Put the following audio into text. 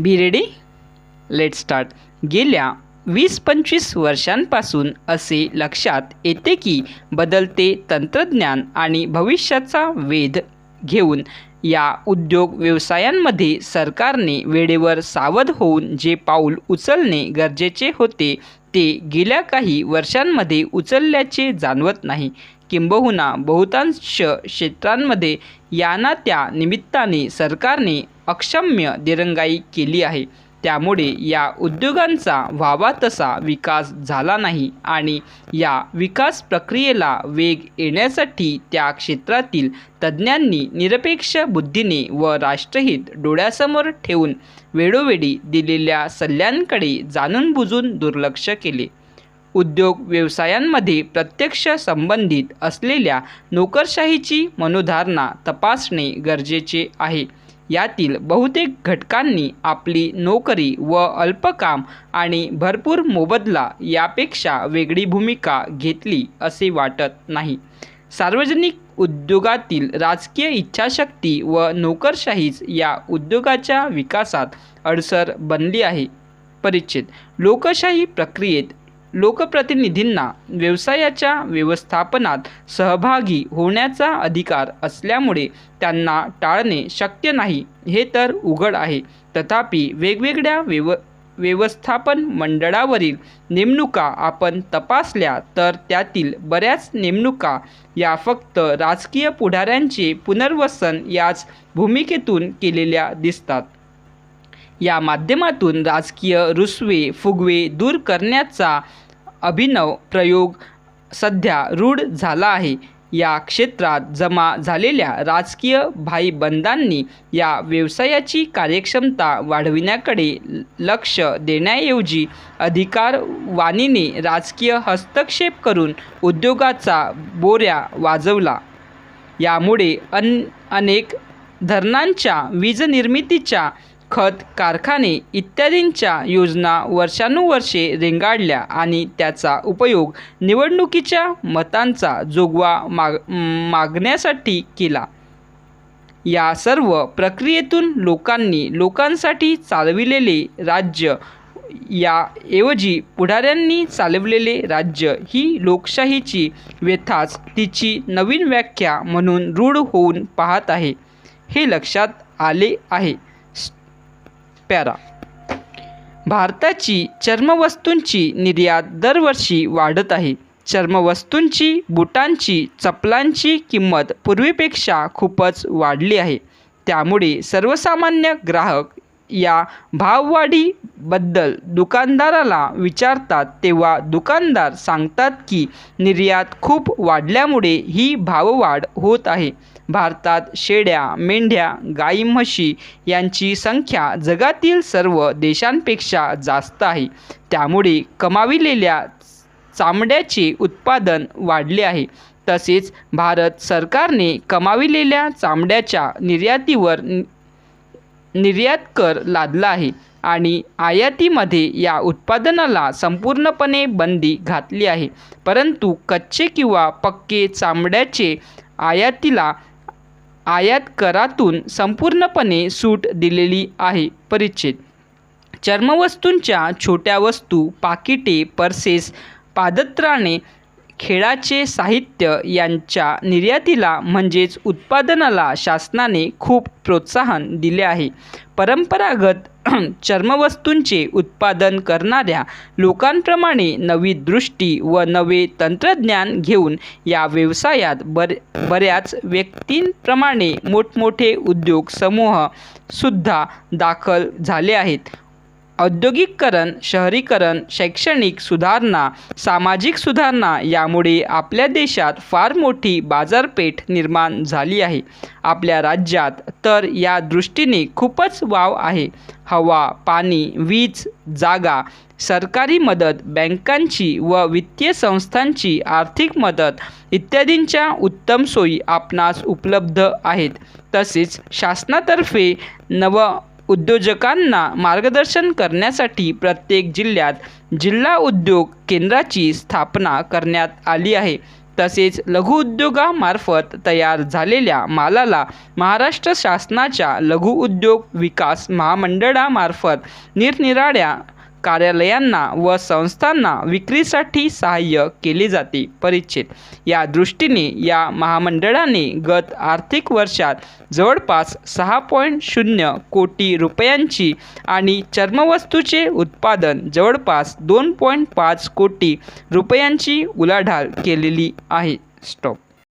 Be ready? Let start. गेल्या 20-25 वर्षांपासून असे लक्षात येते की बदलते तंत्रज्ञान आणि भविष्याचा वेध घेऊन या उद्योग व्यवसायांमध्ये सरकारने वेळेवर सावध होऊन जे पाऊल उचलणे गरजेचे होते ते गेल्या काही वर्षांमध्ये उचलल्याचे जाणवत नाही. किंबहुना बहुतांश क्षेत्रांमध्ये या ना त्या निमित्ताने सरकारने अक्षम्य दिरंगाई केली आहे. त्यामुळे या उद्योगांचा व्हावा तसा विकास झाला नाही आणि या विकास प्रक्रियेला वेग येण्यासाठी त्या क्षेत्रातील तज्ज्ञांनी निरपेक्ष बुद्धीने व राष्ट्रहित डोळ्यासमोर ठेवून वेळोवेळी दिलेल्या सल्ल्यांकडे जाणूनबुजून दुर्लक्ष केले. उद्योग व्यवसायांमध्ये प्रत्यक्ष संबंधित असलेल्या नोकरशाहीची मनोधारणा तपासणे गरजेचे आहे. यातील बहुतेक घटकांनी आपली नोकरी व अल्पकाम आणि भरपूर मोबदला यापेक्षा वेगळी भूमिका घेतली असे वाटत नाही. सार्वजनिक उद्योगातील राजकीय इच्छाशक्ती व नोकरशाहीच या उद्योगाच्या विकासात अडसर बनली आहे. परिच्छेद. लोकशाही प्रक्रियेत लोकप्रतिनिधींना व्यवसायाच्या व्यवस्थापनात सहभागी होण्याचा अधिकार असल्यामुळे त्यांना टाळणे शक्य नाही हे तर उघड आहे. तथापि वेगवेगळ्या व्यवस्थापन मंडळावरील नेमणुका आपण तपासल्या तर त्यातील बऱ्याच नेमणुका या फक्त राजकीय पुढाऱ्यांचे पुनर्वसन याच भूमिकेतून केलेल्या दिसतात. या माध्यमातून राजकीय रुसवे-फुगवे दूर करण्याचा अभिनव प्रयोग सध्या रूढ झाला आहे. या क्षेत्रात जमा झालेल्या राजकीय भाईबंधांनी या व्यवसायाची कार्यक्षमता वाढविण्याकडे लक्ष देण्याऐवजी अधिकारवाणीने राजकीय हस्तक्षेप करून उद्योगाचा बोऱ्या वाजवला. यामुळे अनेक धरणांच्या, वीजनिर्मितीच्या, खत कारखाने इत्यादींच्या योजना वर्षानुवर्षे रेंगाळल्या आणि त्याचा उपयोग निवडणुकीच्या मतांचा जोगवा मागण्यासाठी केला. या सर्व प्रक्रियेतून लोकांनी लोकांसाठी चालविलेले राज्य याऐवजी पुढाऱ्यांनी चालवलेले राज्य ही लोकशाहीची व्यथाच तिची नवीन व्याख्या म्हणून रूढ होऊन पाहत आहे हे लक्षात आले आहे. पॅरा. भारताची चर्मवस्तूंची निर्यात दरवर्षी वाढत आहे. चर्मवस्तूंची, बुटांची, चपलांची किंमत पूर्वीपेक्षा खूपच वाढली आहे. त्यामुळे सर्वसामान्य ग्राहक या भाववाढीबद्दल दुकानदाराला विचारतात तेव्हा दुकानदार सांगतात की निर्यात खूप वाढल्यामुळे ही भाववाढ होत आहे. भारतात शेळ्या, मेंढ्या, गाई, म्हशी यांची संख्या जगातील सर्व देशांपेक्षा जास्त आहे. त्यामुळे कमाविलेल्या चामड्याचे उत्पादन वाढले आहे. तसेच भारत सरकारने कमाविलेल्या चामड्याच्या निर्यातीवर निर्यात कर लादला आहे आणि आयातीमध्ये या उत्पादनाला संपूर्णपणे बंदी घातली आहे. परंतु कच्चे किंवा पक्के चामड्याचे आयातीला आयात करातून संपूर्णपणे सूट दिलेली आहे. परिच्छेद. चर्मवस्तूंच्या छोट्या वस्तू, पाकिटे, पर्सेस, पादत्राणे, खेळाचे साहित्य यांच्या निर्यातीला म्हणजेच उत्पादनाला शासनाने खूप प्रोत्साहन दिले आहे. परंपरागत चर्मवस्तूंचे उत्पादन करणाऱ्या लोकांप्रमाणे नवी दृष्टी व नवे तंत्रज्ञान घेऊन या व्यवसायात बऱ्याच व्यक्तींप्रमाणे मोठमोठे उद्योग समूह सुद्धा दाखल झाले आहेत. औद्योगिकीकरण, शहरीकरण, शैक्षणिक सुधारणा, सामाजिक सुधारणा यामुळे आपल्या देशात फार मोठी बाजारपेठ निर्माण झाली आहे. आपल्या राज्यात तर या दृष्टीने खूपच वाव आहे. हवा, पाणी, वीज, जागा, सरकारी मदत, बँकांची व वित्तीय संस्थांची आर्थिक मदत इत्यादींच्या उत्तम सोयी आपणास उपलब्ध आहेत. तसेच शासनातर्फे उद्योजकांना मार्गदर्शन करण्यासाठी प्रत्येक जिल्ह्यात जिल्हा उद्योग केंद्राची स्थापना करण्यात आली आहे. तसेच लघुउद्योगामार्फत तयार झालेल्या मालाला महाराष्ट्र शासनाच्या लघुउद्योग विकास महामंडळामार्फत निरनिराळ्या कार्यालयांना व संस्थांना विक्रीसाठी सहाय्य केले जाते. परिच्छेद. या दृष्टीने या महामंडळाने गत आर्थिक वर्षात जवळपास 6.0 कोटी रुपयांची आणि चर्मवस्तूचे उत्पादन जवळपास 2.5 कोटी रुपयांची उलाढाल केलेली आहे. स्टॉप.